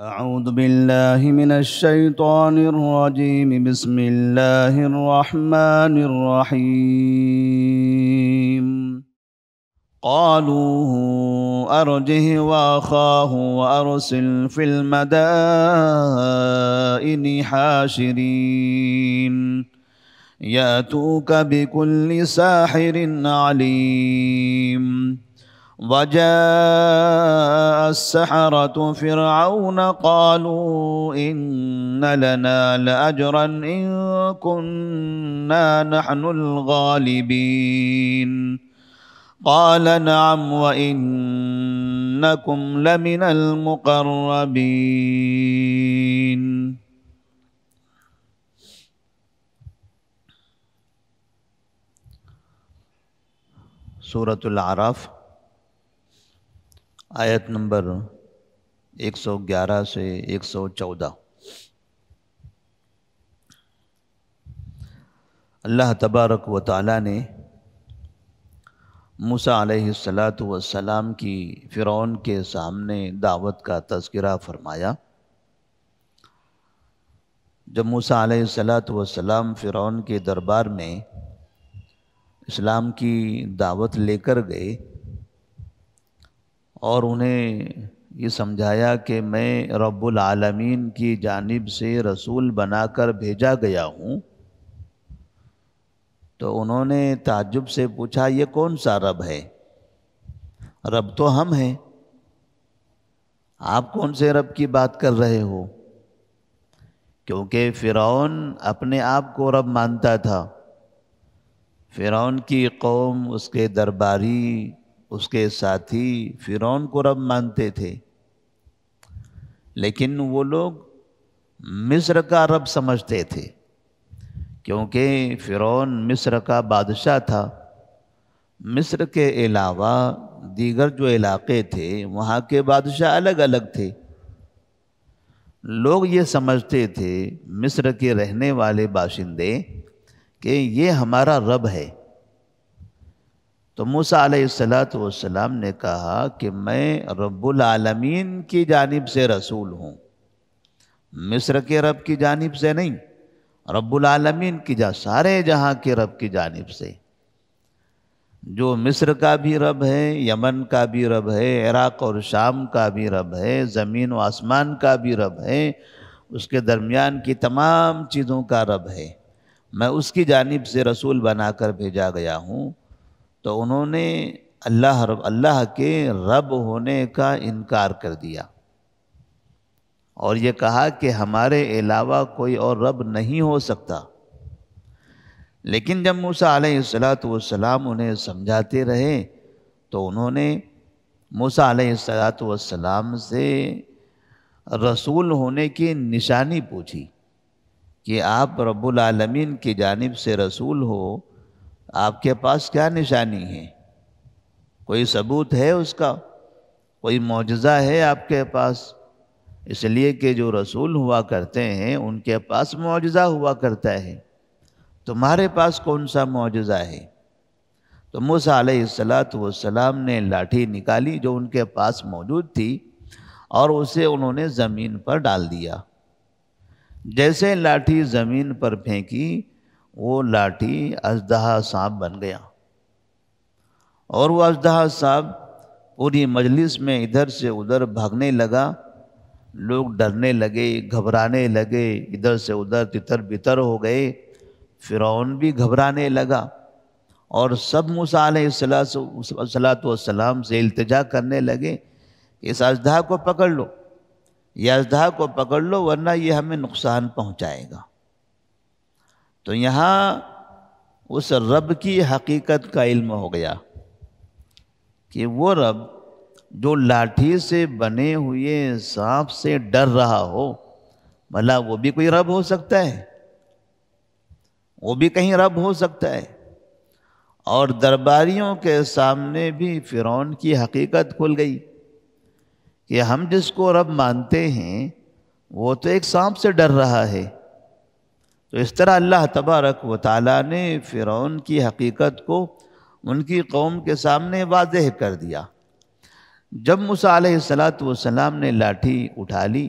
أعوذ بالله من الشيطان الرجيم بسم الله الرحمن الرحيم قالوا أرجه وأخاه وأرسل في المدائن حاشرين يأتوك بكل ساحر عليم وجاء السحرة فرعون قالوا إن لنا لأجرا إن كنا نحن الغالبين قال نعم وإنكم لمن المقربين. سورۃ الاعراف آیت نمبر 111 سے 114۔ اللہ تبارک و تعالیٰ نے موسیٰ علیہ السلام کی فرعون کے سامنے دعوت کا تذکرہ فرمایا۔ جب موسیٰ علیہ السلام فرعون کے دربار میں اسلام کی دعوت لے کر گئے اور انہیں یہ سمجھایا کہ میں رب العالمین کی جانب سے رسول بنا کر بھیجا گیا ہوں، تو انہوں نے تعجب سے پوچھا یہ کون سا رب ہے؟ رب تو ہم ہیں، آپ کون سے رب کی بات کر رہے ہو؟ کیونکہ فرعون اپنے آپ کو رب مانتا تھا۔ فرعون کی قوم، اس کے درباری، اس کے ساتھی فرعون کو رب مانتے تھے، لیکن وہ لوگ مصر کا رب سمجھتے تھے، کیونکہ فرعون مصر کا بادشاہ تھا۔ مصر کے علاوہ دیگر جو علاقے تھے وہاں کے بادشاہ الگ الگ تھے۔ لوگ یہ سمجھتے تھے مصر کے رہنے والے باشندے کہ یہ ہمارا رب ہے۔ تو موسیٰ علیہ السلام نے کہا کہ میں رب العالمین کی جانب سے رسول ہوں، مصر کے رب کی جانب سے نہیں، رب العالمین کی سارے جہاں کے رب کی جانب سے، جو مصر کا بھی رب ہے، یمن کا بھی رب ہے، عراق اور شام کا بھی رب ہے، زمین و آسمان کا بھی رب ہے، اس کے درمیان کی تمام چیزوں کا رب ہے، میں اس کی جانب سے رسول بنا کر بھیجا گیا ہوں۔ تو انہوں نے اللہ کے رب ہونے کا انکار کر دیا اور یہ کہا کہ ہمارے علاوہ کوئی اور رب نہیں ہو سکتا۔ لیکن جب موسیٰ علیہ السلام انہیں سمجھاتے رہے تو انہوں نے موسیٰ علیہ السلام سے رسول ہونے کی نشانی پوچھی کہ آپ رب العالمین کی جانب سے رسول ہو، آپ کے پاس کیا نشانی ہے؟ کوئی ثبوت ہے اس کا؟ کوئی معجزہ ہے آپ کے پاس؟ اس لیے کہ جو رسول ہوا کرتے ہیں ان کے پاس معجزہ ہوا کرتا ہے، تمہارے پاس کون سا معجزہ ہے؟ تو موسیٰ علیہ السلام نے لاٹھی نکالی جو ان کے پاس موجود تھی اور اسے انہوں نے زمین پر ڈال دیا۔ جیسے لاٹھی زمین پر پھینکی وہ لاٹھی اژدہا سانپ بن گیا، اور وہ اژدہا سانپ پوری مجلس میں ادھر سے ادھر بھاگنے لگا۔ لوگ ڈرنے لگے، گھبرانے لگے، ادھر سے ادھر تتر بتر ہو گئے۔ فرعون بھی گھبرانے لگا اور سب موسیٰ علیہ السلام سے التجا کرنے لگے کہ اس اژدہا کو پکڑ لو، یہ اژدہا کو پکڑ لو ورنہ یہ ہمیں نقصان پہنچائے گا۔ تو یہاں اس رب کی حقیقت کا علم ہو گیا کہ وہ رب جو لاٹھی سے بنے ہوئے سانپ سے ڈر رہا ہو، بھلا وہ بھی کوئی رب ہو سکتا ہے؟ وہ بھی کہیں رب ہو سکتا ہے؟ اور درباریوں کے سامنے بھی فرعون کی حقیقت کھل گئی کہ ہم جس کو رب مانتے ہیں وہ تو ایک سانپ سے ڈر رہا ہے۔ تو اس طرح اللہ تبارک و تعالیٰ نے فرعون کی حقیقت کو ان کی قوم کے سامنے واضح کر دیا۔ جب موسیٰ علیہ السلام نے لاٹھی اٹھا لی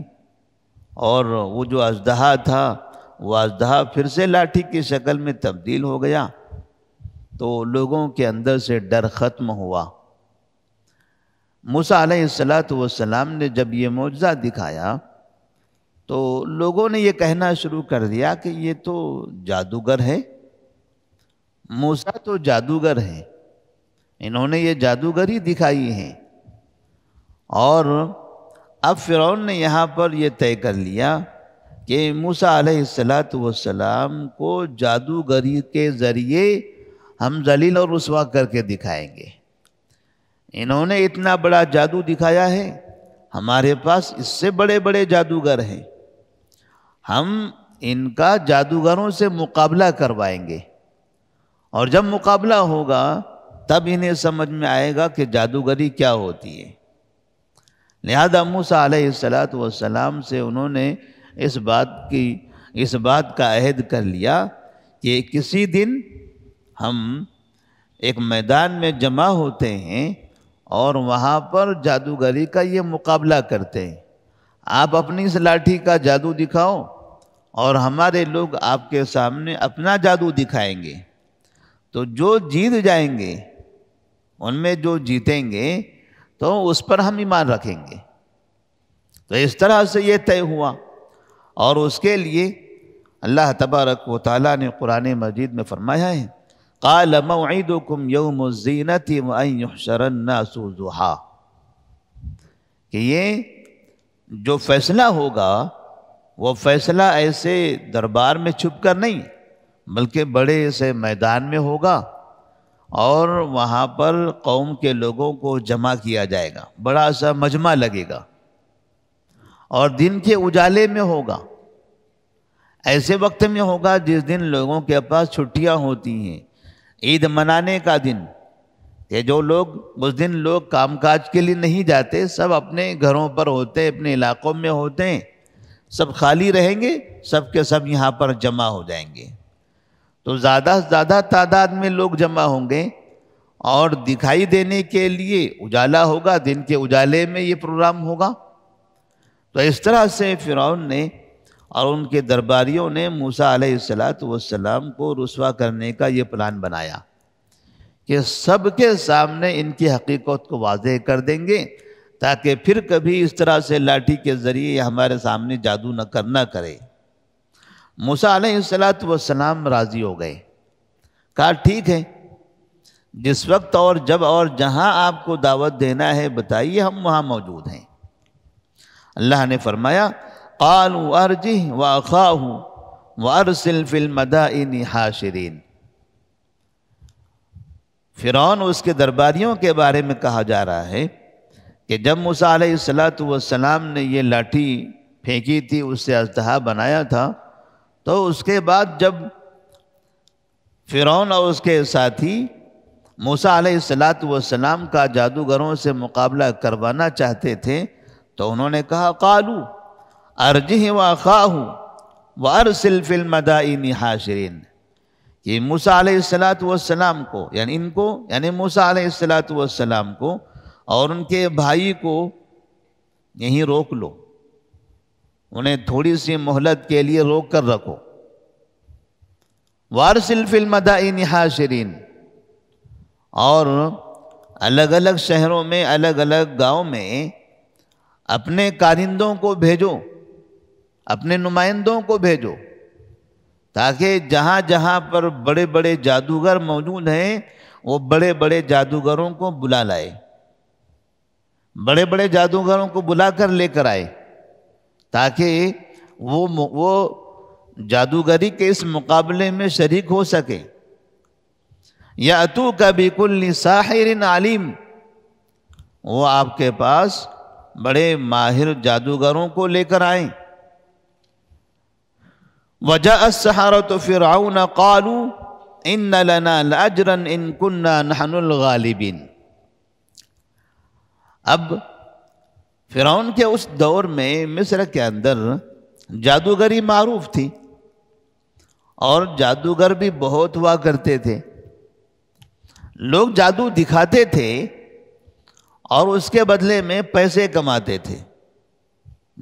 اور وہ جو اژدہا تھا وہ اژدہا پھر سے لاٹھی کی شکل میں تبدیل ہو گیا، تو لوگوں کے اندر سے ڈر ختم ہوا۔ موسیٰ علیہ السلام نے جب یہ معجزہ دکھایا تو لوگوں نے یہ کہنا شروع کر دیا کہ یہ تو جادوگر ہے، موسیٰ تو جادوگر ہے، انہوں نے یہ جادوگری دکھائی ہے۔ اور اب فرعون نے یہاں پر یہ طے کر لیا کہ موسیٰ علیہ السلام کو جادوگری کے ذریعے ہم ذلیل اور رسوا کر کے دکھائیں گے۔ انہوں نے اتنا بڑا جادو دکھایا ہے، ہمارے پاس اس سے بڑے بڑے جادوگر ہیں، ہم ان کا جادوگروں سے مقابلہ کروائیں گے، اور جب مقابلہ ہوگا تب انہیں سمجھ میں آئے گا کہ جادوگری کیا ہوتی ہے۔ لہذا موسیٰ علیہ السلام سے انہوں نے اس بات کا عہد کر لیا کہ کسی دن ہم ایک میدان میں جمع ہوتے ہیں اور وہاں پر جادوگری کا یہ مقابلہ کرتے ہیں، آپ اپنی اس لاٹھی کا جادو دکھاؤ اور ہمارے لوگ آپ کے سامنے اپنا جادو دکھائیں گے، تو جو جیت جائیں گے ان میں جو جیتیں گے تو اس پر ہم ایمان رکھیں گے۔ تو اس طرح سے یہ طے ہوا، اور اس کے لیے اللہ تبارک و تعالیٰ نے قرآن مجید میں فرمایا ہے قَالَ مَوْعِدُكُمْ يَوْمُ الزِّينَةِ وَأَن يُحْشَرَ النَّاسُ ضُحًى، کہ یہ جو فیصلہ ہوگا وہ فیصلہ ایسے دربار میں چھپ کر نہیں بلکہ بڑے سے میدان میں ہوگا، اور وہاں پر قوم کے لوگوں کو جمع کیا جائے گا، بڑا سا مجمع لگے گا، اور دن کے اجالے میں ہوگا، ایسے وقت میں ہوگا جس دن لوگوں کے پاس چھٹیاں ہوتی ہیں، عید منانے کا دن، کہ جو لوگ اس دن لوگ کام کاج کے لیے نہیں جاتے، سب اپنے گھروں پر ہوتے، اپنے علاقوں میں ہوتے ہیں، سب خالی رہیں گے، سب کے سب یہاں پر جمع ہو جائیں گے، تو زیادہ سے زیادہ تعداد میں لوگ جمع ہوں گے، اور دکھائی دینے کے لیے اجالا ہوگا، دن کے اجالے میں یہ پروگرام ہوگا۔ تو اس طرح سے فرعون نے اور ان کے درباریوں نے موسیٰ علیہ السلام کو رسوا کرنے کا یہ پلان بنایا کہ سب کے سامنے ان کی حقیقت کو واضح کر دیں گے، تاکہ پھر کبھی اس طرح سے لاٹھی کے ذریعے ہمارے سامنے جادو نہ کرے۔ موسیٰ علیہ السلام راضی ہو گئے، کہا ٹھیک ہے، جس وقت اور جب اور جہاں آپ کو دعوت دینا ہے بتائیے، ہم وہاں موجود ہیں۔ اللہ نے فرمایا قالوا ارجه واخاه وارسل في المدائن حاشرین۔ فرعون اس کے درباریوں کے بارے میں کہا جا رہا ہے کہ جب موسیٰ علیہ السلام نے یہ لاٹھی پھینکی تھی، اس سے اژدہا بنایا تھا، تو اس کے بعد جب فرعون اور اس کے ساتھی موسیٰ علیہ السلام کا جادوگروں سے مقابلہ کروانا چاہتے تھے، تو انہوں نے کہا قالوا ارجه واخاه وارسل في المدائن حاشرین، کہ موسیٰ علیہ السلام کو یعنی موسیٰ علیہ السلام کو اور ان کے بھائی کو یہیں روک لو، انہیں تھوڑی سی مہلت کے لیے روک کر رکھو۔ وارسل فی المدائن حاشرین، اور الگ الگ شہروں میں، الگ الگ گاؤں میں اپنے کارندوں کو بھیجو، اپنے نمائندوں کو بھیجو، تاکہ جہاں جہاں پر بڑے بڑے جادوگر موجود ہیں وہ بڑے بڑے جادوگروں کو بلا لائے، بڑے بڑے جادوگروں کو بلا کر لے کر آئے، تاکہ وہ جادوگری کے اس مقابلے میں شریک ہو سکے۔ یَأْتُوکَ بِكُلِّ سَاحِرٍ عَلِيمٍ، وہ آپ کے پاس بڑے ماہر جادوگروں کو لے کر آئیں۔ وَجَاءَ السَّحَرَةُ فِرْعَوْنَ قَالُوا إِنَّ لَنَا لَأَجْرًا إِن كُنَّا نَحْنُ الْغَالِبِينَ۔ اب فرعون کے اس دور میں مصر کے اندر جادوگری معروف تھی، اور جادوگر بھی بہت ہوا کرتے تھے، لوگ جادو دکھاتے تھے اور اس کے بدلے میں پیسے کماتے تھے۔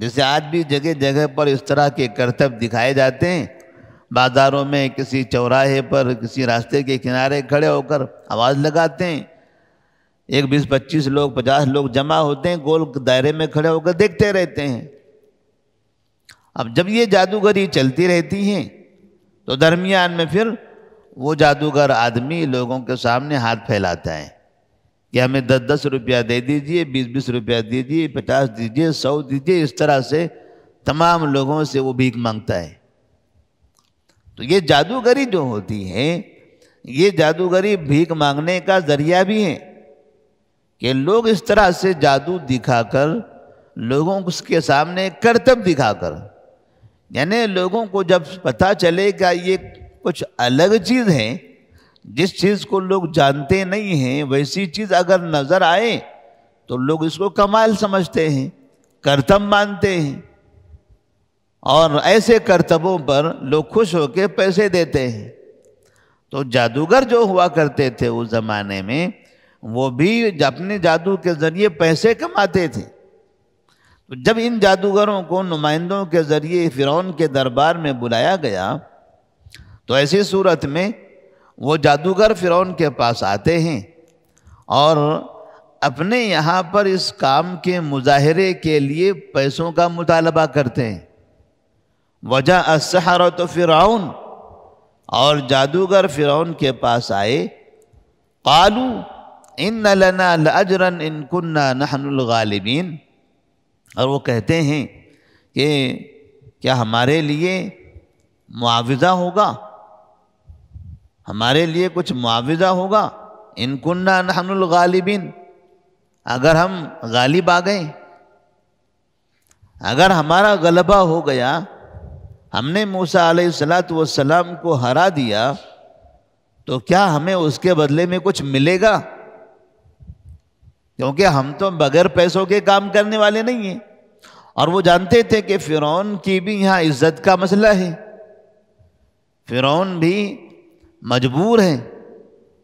جیسے آج بھی جگہ جگہ پر اس طرح کے کرتب دکھائے جاتے ہیں، بازاروں میں کسی چوراہے پر کسی راستے کے کنارے کھڑے ہو کر آواز لگاتے ہیں، 20 25 لوگ 50 لوگ جمع ہوتے ہیں، گول دائرے میں کھڑے ہو کر دیکھتے رہتے ہیں۔ اب جب یہ جادوگری چلتی رہتی ہیں تو درمیان میں پھر وہ جادوگر آدمی لوگوں کے سامنے ہاتھ پھیلاتا ہے کہ ہمیں 10 روپیہ دے دیجئے، 20 روپیہ دیجئے، 50 دیجئے، 100 دیجئے، اس طرح سے تمام لوگوں سے وہ بھیک مانگتا ہے۔ تو یہ جادوگری جو ہوتی ہے، یہ جادوگری بھیک مانگنے کا ذریعہ بھی ہے کہ لوگ اس طرح سے جادو دکھا کر لوگوں کے سامنے کرتب دکھا کر، یعنی لوگوں کو جب پتہ چلے کہ یہ کچھ الگ چیز ہے، جس چیز کو لوگ جانتے نہیں ہیں، ویسی چیز اگر نظر آئے تو لوگ اس کو کمال سمجھتے ہیں، کرتب مانتے ہیں، اور ایسے کرتبوں پر لوگ خوش ہو کے پیسے دیتے ہیں۔ تو جادوگر جو ہوا کرتے تھے اس زمانے میں، وہ بھی اپنے جادو کے ذریعے پیسے کماتے تھے۔ تو جب ان جادوگروں کو نمائندوں کے ذریعے فرعون کے دربار میں بلایا گیا تو ایسی صورت میں وہ جادوگر فرعون کے پاس آتے ہیں اور اپنے یہاں پر اس کام کے مظاہرے کے لیے پیسوں کا مطالبہ کرتے ہیں۔ وجاء السحرۃ فرعون، اور جادوگر فرعون کے پاس آئے، قالوا ان لنا لاجرا ان كنا نحن الغالبین، اور وہ کہتے ہیں کہ کیا ہمارے لیے معاوضہ ہوگا، ہمارے لیے کچھ معاوضہ ہوگا، ان كنا نحن الغالبین، اگر ہم غالب آ گئے، اگر ہمارا غلبہ ہو گیا، ہم نے موسیٰ علیہ السلام کو ہرا دیا، تو کیا ہمیں اس کے بدلے میں کچھ ملے گا؟ کیونکہ ہم تو بغیر پیسوں کے کام کرنے والے نہیں ہیں، اور وہ جانتے تھے کہ فرعون کی بھی یہاں عزت کا مسئلہ ہے، فرعون بھی مجبور ہے،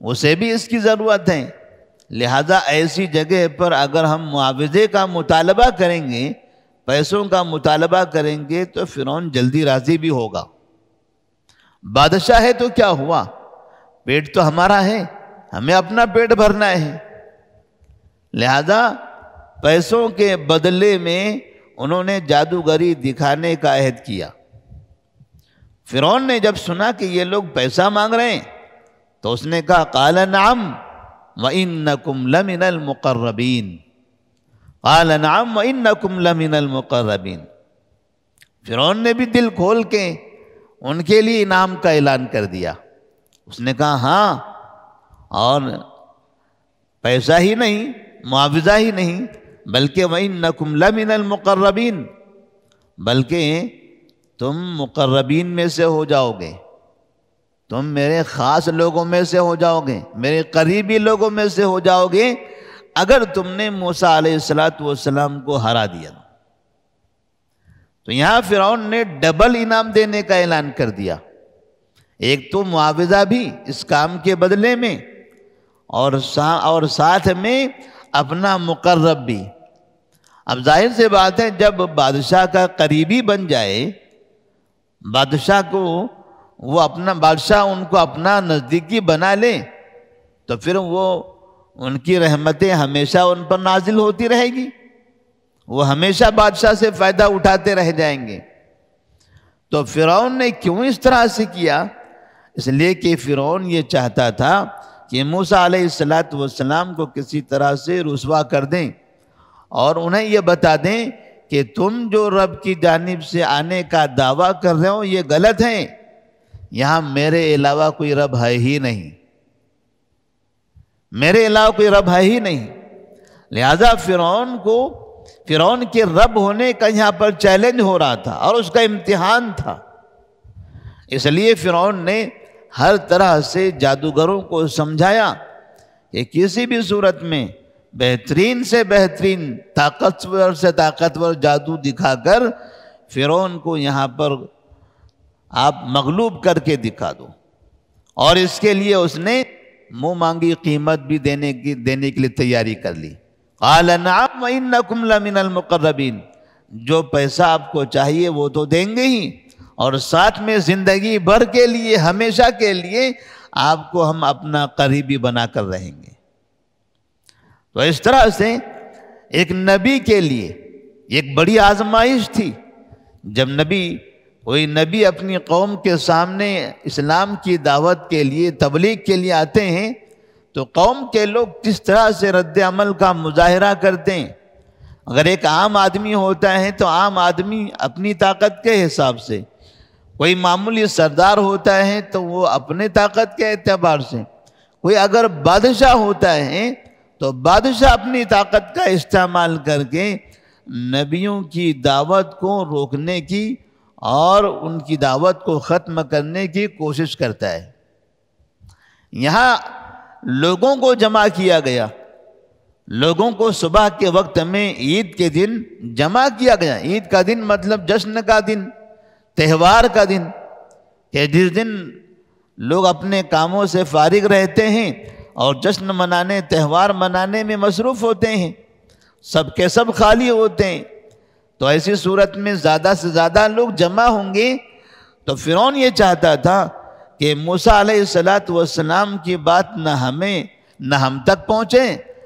اسے بھی اس کی ضرورت ہے، لہذا ایسی جگہ پر اگر ہم معاوضے کا مطالبہ کریں گے، پیسوں کا مطالبہ کریں گے، تو فرعون جلدی راضی بھی ہوگا۔ بادشاہ ہے تو کیا ہوا، پیٹ تو ہمارا ہے، ہمیں اپنا پیٹ بھرنا ہے، لہذا پیسوں کے بدلے میں انہوں نے جادوگری دکھانے کا عہد کیا۔ فرعون نے جب سنا کہ یہ لوگ پیسہ مانگ رہے ہیں تو اس نے کہا قال نعم وَإِنَّكُمْ لَمِنَ الْمُقَرَّبِينَ، قال نعم وَإِنَّكُمْ لَمِنَ الْمُقَرَّبِينَ، فرعون نے بھی دل کھول کے ان کے لیے انعام کا اعلان کر دیا۔ اس نے کہا ہاں، اور پیسہ ہی نہیں، معاوضہ ہی نہیں، بلکہ وَإِنَّكُمْ لَمِنَ الْمُقَرَّبِينَ، بلکہ تم مقربین میں سے ہو جاؤ گے، تم میرے خاص لوگوں میں سے ہو جاؤ گے، میرے قریبی لوگوں میں سے ہو جاؤ گے، اگر تم نے موسیٰ علیہ السلام کو ہرا دیا۔ تو یہاں فرعون نے ڈبل انعام دینے کا اعلان کر دیا، ایک تو معاوضہ بھی اس کام کے بدلے میں، اور ساتھ میں اپنا مقرب بھی۔ اب ظاہر سے بات ہے، جب بادشاہ کا قریبی بن جائے، بادشاہ ان کو اپنا نزدیکی بنا لے، تو پھر وہ ان کی رحمتیں ہمیشہ ان پر نازل ہوتی رہے گی، وہ ہمیشہ بادشاہ سے فائدہ اٹھاتے رہ جائیں گے۔ تو فرعون نے کیوں اس طرح سے کیا؟ اس لیے کہ فرعون یہ چاہتا تھا کہ موسیٰ علیہ السلام کو کسی طرح سے رسوا کر دیں، اور انہیں یہ بتا دیں کہ تم جو رب کی جانب سے آنے کا دعویٰ کر رہے ہو یہ غلط ہے، یہاں میرے علاوہ کوئی رب ہے ہی نہیں، میرے علاوہ کوئی رب ہے ہی نہیں۔ لہذا فرعون کے رب ہونے کا یہاں پر چیلنج ہو رہا تھا، اور اس کا امتحان تھا۔ اس لیے فرعون نے ہر طرح سے جادوگروں کو سمجھایا کہ کسی بھی صورت میں بہترین سے بہترین، طاقتور سے طاقتور جادو دکھا کر فرعون کو یہاں پر آپ مغلوب کر کے دکھا دو، اور اس کے لیے اس نے منہ مانگی قیمت بھی دینے کے لیے تیاری کر لی۔ قال نعم وَإِنَّكُمْ لَمِنَ الْمُقَرَّبِينَ، جو پیسہ آپ کو چاہیے وہ تو دیں گے ہی، اور ساتھ میں زندگی بھر کے لیے، ہمیشہ کے لیے آپ کو ہم اپنا قریبی بنا کر رہیں گے۔ تو اس طرح سے ایک نبی کے لیے ایک بڑی آزمائش تھی۔ جب کوئی نبی اپنی قوم کے سامنے اسلام کی دعوت کے لیے، تبلیغ کے لیے آتے ہیں تو قوم کے لوگ کس طرح سے رد عمل کا مظاہرہ کرتے ہیں۔ اگر ایک عام آدمی ہوتا ہے تو عام آدمی اپنی طاقت کے حساب سے، کوئی معمولی سردار ہوتا ہے تو وہ اپنے طاقت کے اعتبار سے، کوئی اگر بادشاہ ہوتا ہے تو بادشاہ اپنی طاقت کا استعمال کر کے نبیوں کی دعوت کو روکنے کی اور ان کی دعوت کو ختم کرنے کی کوشش کرتا ہے۔ یہاں لوگوں کو جمع کیا گیا، لوگوں کو صبح کے وقت میں عید کے دن جمع کیا گیا۔ عید کا دن مطلب جشن کا دن، تہوار کا دن، کہ جس دن لوگ اپنے کاموں سے فارغ رہتے ہیں اور جشن منانے، تہوار منانے میں مصروف ہوتے ہیں، سب کے سب خالی ہوتے ہیں۔ تو ایسی صورت میں زیادہ سے زیادہ لوگ جمع ہوں گے۔ تو فرعون یہ چاہتا تھا کہ موسیٰ علیہ السلام کی بات نہ ہم تک پہنچے،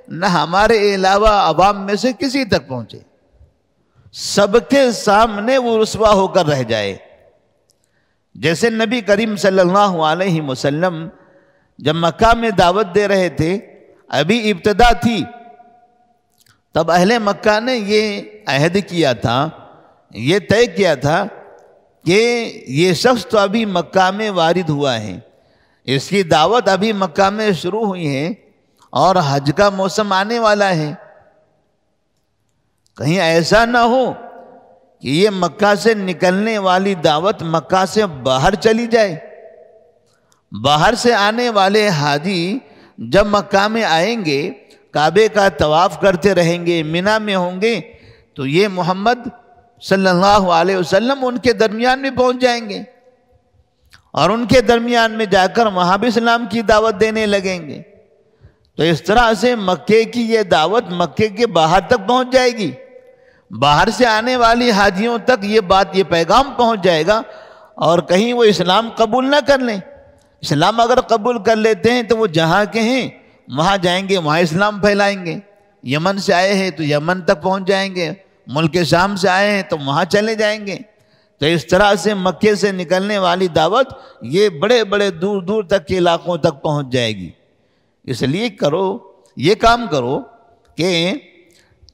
نہ ہمارے علاوہ عوام میں سے کسی تک پہنچے، سب کے سامنے وہ رسوا ہو کر رہ جائے۔ جیسے نبی کریم صلی اللہ علیہ وسلم جب مکہ میں دعوت دے رہے تھے، ابھی ابتدا تھی، تب اہل مکہ نے یہ عہد کیا تھا، یہ طے کیا تھا کہ یہ شخص تو ابھی مکہ میں وارد ہوا ہے، اس کی دعوت ابھی مکہ میں شروع ہوئی ہے اور حج کا موسم آنے والا ہے، کہیں ایسا نہ ہو کہ یہ مکہ سے نکلنے والی دعوت مکہ سے باہر چلی جائے۔ باہر سے آنے والے حاجی جب مکہ میں آئیں گے، کعبے کا طواف کرتے رہیں گے، مینا میں ہوں گے، تو یہ محمد صلی اللہ علیہ وسلم ان کے درمیان میں پہنچ جائیں گے اور ان کے درمیان میں جا کر وہاں بھی اسلام کی دعوت دینے لگیں گے۔ تو اس طرح سے مکے کی یہ دعوت مکے کے باہر تک پہنچ جائے گی، باہر سے آنے والی حاجیوں تک یہ بات، یہ پیغام پہنچ جائے گا، اور کہیں وہ اسلام قبول نہ کر لیں۔ اسلام اگر قبول کر لیتے ہیں تو وہ جہاں کے ہیں وہاں جائیں گے، وہاں اسلام پھیلائیں گے۔ یمن سے آئے ہیں تو یمن تک پہنچ جائیں گے، ملک شام سے آئے ہیں تو وہاں چلے جائیں گے۔ تو اس طرح سے مکے سے نکلنے والی دعوت یہ بڑے بڑے دور دور تک کے علاقوں تک پہنچ جائے گی۔ اس لیے یہ کام کرو کہ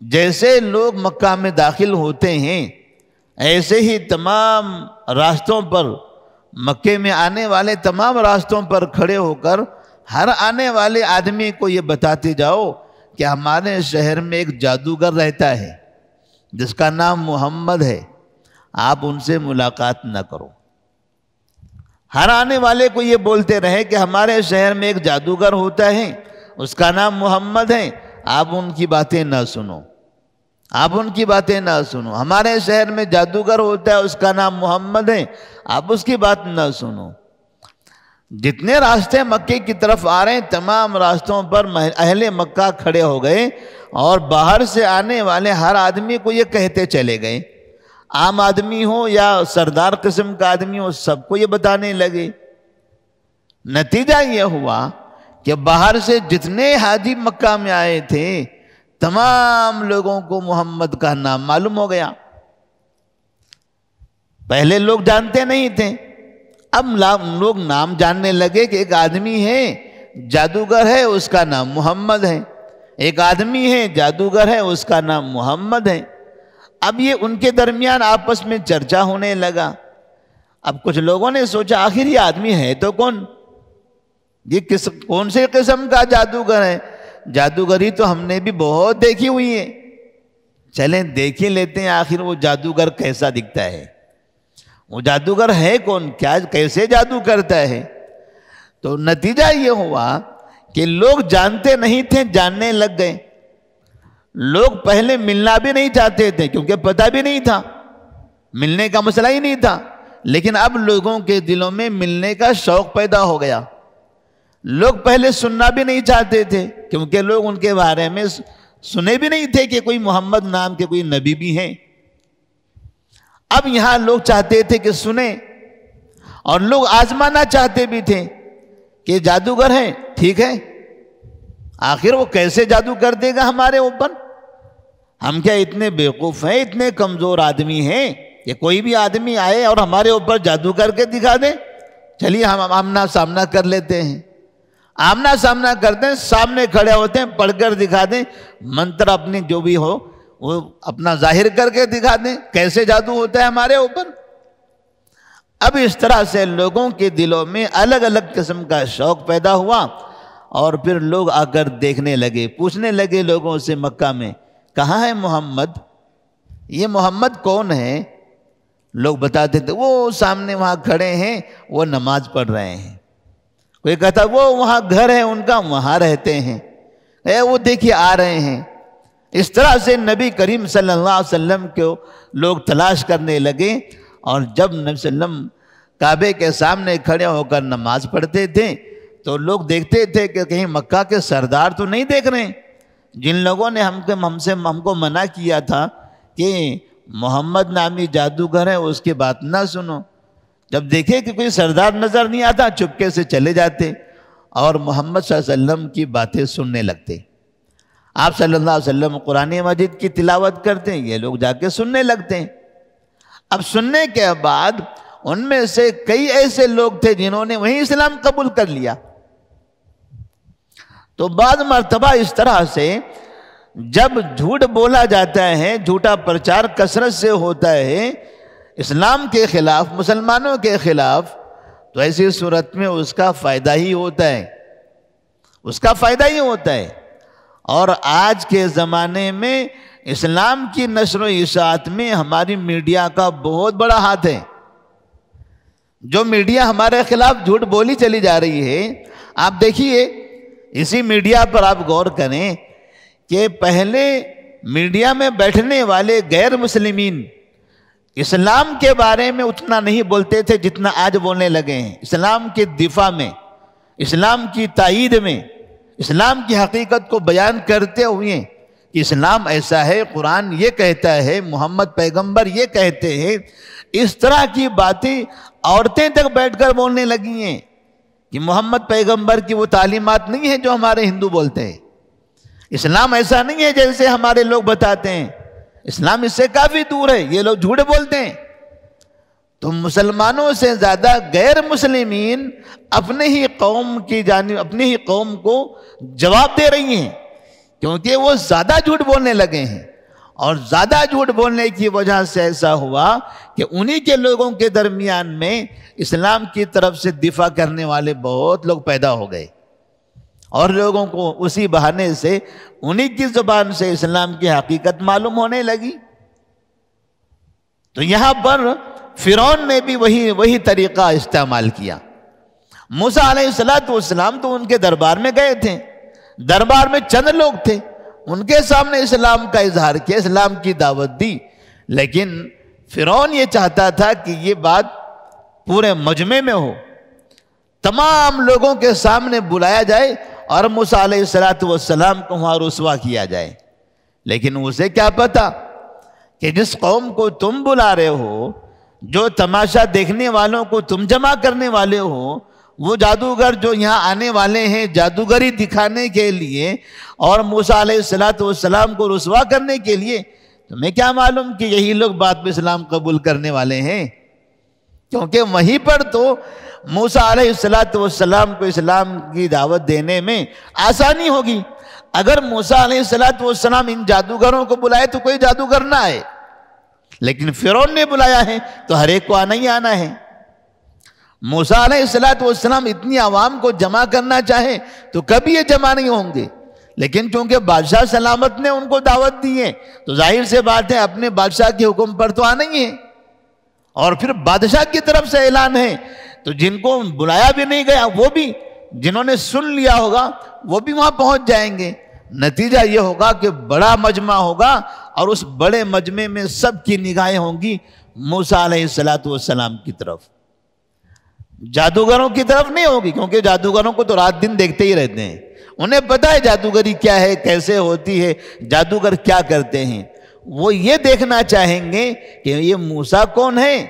جیسے لوگ مکہ میں داخل ہوتے ہیں، ایسے ہی تمام راستوں پر، مکے میں آنے والے تمام راستوں پر کھڑے ہو کر ہر آنے والے آدمی کو یہ بتاتے جاؤ کہ ہمارے شہر میں ایک جادوگر رہتا ہے جس کا نام محمد ہے، آپ ان سے ملاقات نہ کرو۔ ہر آنے والے کو یہ بولتے رہے کہ ہمارے شہر میں ایک جادوگر ہوتا ہے، اس کا نام محمد ہے، آپ ان کی باتیں نہ سنو، آپ ان کی باتیں نہ سنو۔ ہمارے شہر میں جادوگر ہوتا ہے، اس کا نام محمد ہے، آپ اس کی بات نہ سنو۔ جتنے راستے مکے کی طرف آ رہے ہیں تمام راستوں پر اہل مکہ کھڑے ہو گئے اور باہر سے آنے والے ہر آدمی کو یہ کہتے چلے گئے، عام آدمی ہو یا سردار قسم کا آدمی ہو، سب کو یہ بتانے لگے۔ نتیجہ یہ ہوا کہ باہر سے جتنے حاجی مکہ میں آئے تھے تمام لوگوں کو محمد کا نام معلوم ہو گیا۔ پہلے لوگ جانتے نہیں تھے، اب لوگ نام جاننے لگے کہ ایک آدمی ہے جادوگر ہے، اس کا نام محمد ہے، ایک آدمی ہے جادوگر ہے، اس کا نام محمد ہے۔ اب یہ ان کے درمیان آپس میں چرچا ہونے لگا۔ اب کچھ لوگوں نے سوچا آخر یہ آدمی ہے تو کون، یہ کون سے قسم کا جادوگر ہے؟ جادوگری تو ہم نے بھی بہت دیکھی ہوئی ہے، چلیں دیکھ ہی لیتے ہیں آخر وہ جادوگر کیسا دکھتا ہے، وہ جادوگر ہے کون، کیا کیسے جادو کرتا ہے۔ تو نتیجہ یہ ہوا کہ لوگ جانتے نہیں تھے، جاننے لگ گئے۔ لوگ پہلے ملنا بھی نہیں چاہتے تھے کیونکہ پتہ بھی نہیں تھا، ملنے کا مسئلہ ہی نہیں تھا، لیکن اب لوگوں کے دلوں میں ملنے کا شوق پیدا ہو گیا۔ لوگ پہلے سننا بھی نہیں چاہتے تھے کیونکہ لوگ ان کے بارے میں سنے بھی نہیں تھے کہ کوئی محمد نام کے کوئی نبی بھی ہیں۔ اب یہاں لوگ چاہتے تھے کہ سنیں، اور لوگ آزمانا چاہتے بھی تھے کہ جادوگر ہیں، ٹھیک ہے، آخر وہ کیسے جادو کر دے گا ہمارے اوپر؟ ہم کیا اتنے بیوقوف ہیں، اتنے کمزور آدمی ہیں کہ کوئی بھی آدمی آئے اور ہمارے اوپر جادو کر کے دکھا دے؟ چلیے ہم آمنا سامنا کر لیتے ہیں۔ آمنا سامنا کرتے ہیں، سامنے کھڑے ہوتے ہیں، پڑھ کر دکھا دیں، منتر اپنی جو بھی ہو وہ اپنا ظاہر کر کے دکھا دیں، کیسے جادو ہوتا ہے ہمارے اوپر؟ اب اس طرح سے لوگوں کے دلوں میں الگ الگ قسم کا شوق پیدا ہوا، اور پھر لوگ آ کر دیکھنے لگے، پوچھنے لگے لوگوں سے مکہ میں، کہاں ہے محمد؟ یہ محمد کون ہے؟ لوگ بتاتے تھے وہ سامنے وہاں کھڑے ہیں، وہ نماز پڑھ رہے ہیں۔ کوئی کہتا وہ وہاں گھر ہے ان کا، وہاں رہتے ہیں، وہ دیکھیے آ رہے ہیں۔ اس طرح سے نبی کریم صلی اللہ علیہ وسلم کو لوگ تلاش کرنے لگے، اور جب نبی صلی اللہ علیہ وسلم کعبے کے سامنے کھڑے ہو کر نماز پڑھتے تھے تو لوگ دیکھتے تھے کہ کہیں مکہ کے سردار تو نہیں دیکھ رہے ہیں، جن لوگوں نے ہم کو منع کیا تھا کہ محمد نامی جادوگر ہے اس کی بات نہ سنو۔ جب دیکھے کہ کوئی سردار نظر نہیں آتا، چپکے سے چلے جاتے اور محمد صلی اللہ علیہ وسلم کی باتیں سننے لگتے۔ آپ صلی اللہ علیہ وسلم قرآن مجید کی تلاوت کرتے ہیں، یہ لوگ جا کے سننے لگتے ہیں۔ اب سننے کے بعد ان میں سے کئی ایسے لوگ تھے جنہوں نے وہیں اسلام قبول کر لیا۔ تو بعض مرتبہ اس طرح سے جب جھوٹ بولا جاتا ہے، جھوٹا پرچار کثرت سے ہوتا ہے اسلام کے خلاف، مسلمانوں کے خلاف، تو ایسی صورت میں اس کا فائدہ ہی ہوتا ہے، اس کا فائدہ ہی ہوتا ہے۔ اور آج کے زمانے میں اسلام کی نشر و اشاعت میں ہماری میڈیا کا بہت بڑا ہاتھ ہے۔ جو میڈیا ہمارے خلاف جھوٹ بولی چلی جا رہی ہے، آپ دیکھیے اسی میڈیا پر آپ غور کریں کہ پہلے میڈیا میں بیٹھنے والے غیر مسلمین اسلام کے بارے میں اتنا نہیں بولتے تھے جتنا آج بولنے لگے ہیں، اسلام کے دفاع میں، اسلام کی تائید میں، اسلام کی حقیقت کو بیان کرتے ہوئے کہ اسلام ایسا ہے، قرآن یہ کہتا ہے، محمد پیغمبر یہ کہتے ہیں، اس طرح کی باتیں عورتیں تک بیٹھ کر بولنے لگی ہیں کہ محمد پیغمبر کی وہ تعلیمات نہیں ہیں جو ہمارے ہندو بولتے ہیں، اسلام ایسا نہیں ہے جیسے ہمارے لوگ بتاتے ہیں، اسلام اس سے کافی دور ہے، یہ لوگ جھوٹ بولتے ہیں۔ تو مسلمانوں سے زیادہ غیر مسلمین اپنے ہی قوم کی جانب، اپنی ہی قوم کو جواب دے رہی ہیں، کیونکہ وہ زیادہ جھوٹ بولنے لگے ہیں، اور زیادہ جھوٹ بولنے کی وجہ سے ایسا ہوا کہ انہی کے لوگوں کے درمیان میں اسلام کی طرف سے دفاع کرنے والے بہت لوگ پیدا ہو گئے، اور لوگوں کو اسی بہانے سے انہی کی زبان سے اسلام کی حقیقت معلوم ہونے لگی۔ تو یہاں پر فرعون نے بھی وہی طریقہ استعمال کیا۔ موسیٰ علیہ السلام تو ان کے دربار میں گئے تھے، دربار میں چند لوگ تھے، ان کے سامنے اسلام کا اظہار کیا، اسلام کی دعوت دی، لیکن فرعون یہ چاہتا تھا کہ یہ بات پورے مجمع میں ہو، تمام لوگوں کے سامنے بلایا جائے اور موسیٰ علیہ السلام کو وہاں رسوا کیا جائے۔ لیکن اسے کیا پتا کہ جس قوم کو تم بلا رہے ہو، جو تماشا دیکھنے والوں کو تم جمع کرنے والے ہو، وہ جادوگر جو یہاں آنے والے ہیں جادوگری دکھانے کے لیے اور موسیٰ علیہ السلام کو رسوا کرنے کے لیے، تمہیں کیا معلوم کہ یہی لوگ بعد میں اسلام قبول کرنے والے ہیں؟ کیونکہ وہیں پر تو موسیٰ علیہ السلام کو اسلام کی دعوت دینے میں آسانی ہوگی۔ اگر موسیٰ علیہ السلام ان جادوگروں کو بلائے تو کوئی جادوگر نہ آئے، لیکن فرعون نے بلایا ہے تو ہر ایک کو آنا ہی آنا ہے۔ موسیٰ علیہ السلام اتنی عوام کو جمع کرنا چاہے تو کبھی یہ جمع نہیں ہوں گے، لیکن چونکہ بادشاہ سلامت نے ان کو دعوت دی ہے تو ظاہر سے بات ہے اپنے بادشاہ کے حکم پر تو آنا ہی ہے، اور پھر بادشاہ کی طرف سے اعلان ہے تو جن کو بلایا بھی نہیں گیا، وہ بھی جنہوں نے سن لیا ہوگا وہ بھی وہاں پہنچ جائیں گے۔ نتیجہ یہ ہوگا کہ بڑا مجمع ہوگا، اور اس بڑے مجمع میں سب کی نگاہیں ہوں گی موسیٰ علیہ السلام کی طرف، جادوگروں کی طرف نہیں ہوگی، کیونکہ جادوگروں کو تو رات دن دیکھتے ہی رہتے ہیں، انہیں پتہ ہے جادوگری کیا ہے، کیسے ہوتی ہے، جادوگر کیا کرتے ہیں۔ وہ یہ دیکھنا چاہیں گے کہ یہ موسیٰ کون ہے،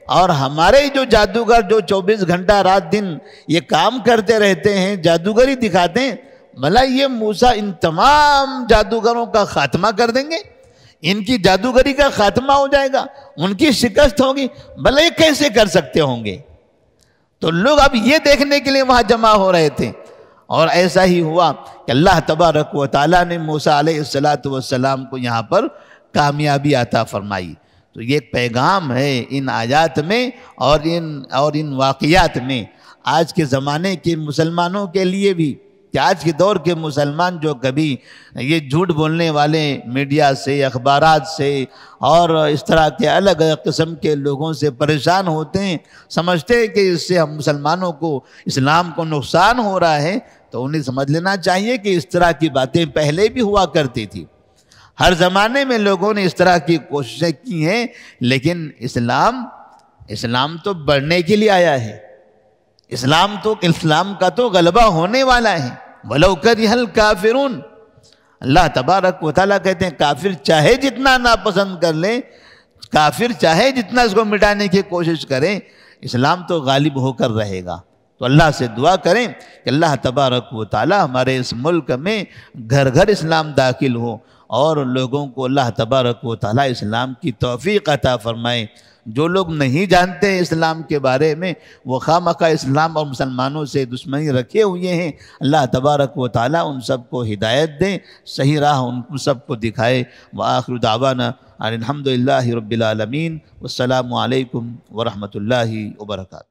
اور ہمارے جو جادوگر جو 24 گھنٹہ رات دن یہ کام کرتے رہتے ہیں، جادوگری دکھاتے ہیں، بھلا یہ موسیٰ ان تمام جادوگروں کا خاتمہ کر دیں گے، ان کی جادوگری کا خاتمہ ہو جائے گا، ان کی شکست ہوگی، بھلا یہ کیسے کر سکتے ہوں گے؟ تو لوگ اب یہ دیکھنے کے لیے وہاں جمع ہو رہے تھے، اور ایسا ہی ہوا کہ اللہ تبارک و تعالیٰ نے موسیٰ علیہ السلام کو یہاں پر کامیابی عطا فرمائی۔ تو یہ ایک پیغام ہے ان آیات میں اور ان واقعات میں آج کے زمانے کے مسلمانوں کے لیے بھی، کہ آج کے دور کے مسلمان جو کبھی یہ جھوٹ بولنے والے میڈیا سے، اخبارات سے اور اس طرح کے الگ الگ قسم کے لوگوں سے پریشان ہوتے ہیں، سمجھتے ہیں کہ اس سے ہم مسلمانوں کو، اسلام کو نقصان ہو رہا ہے، تو انہیں سمجھ لینا چاہیے کہ اس طرح کی باتیں پہلے بھی ہوا کرتی تھی۔ ہر زمانے میں لوگوں نے اس طرح کی کوششیں کی ہیں، لیکن اسلام تو بڑھنے کے لیے آیا ہے، اسلام کا تو غلبہ ہونے والا ہے۔ وَلَوْ كَرِهَ الْكَافِرُونَ، اللہ تبارک و تعالیٰ کہتے ہیں کافر چاہے جتنا ناپسند کر لیں، کافر چاہے جتنا اس کو مٹانے کی کوشش کریں، اسلام تو غالب ہو کر رہے گا۔ تو اللہ سے دعا کریں کہ اللہ تبارک و تعالیٰ ہمارے اس ملک میں گھر گھر اسلام داخل ہو، اور لوگوں کو اللہ تبارک و تعالیٰ اسلام کی توفیق عطا فرمائے۔ جو لوگ نہیں جانتے ہیں اسلام کے بارے میں، وہ خواہ اسلام اور مسلمانوں سے دشمنی رکھے ہوئے ہیں، اللہ تبارک و تعالیٰ ان سب کو ہدایت دیں، صحیح راہ ان سب کو دکھائے۔ وآخر دعوانا الحمدللہ رب العالمین، والسلام علیکم ورحمۃ اللہ وبرکاتہ۔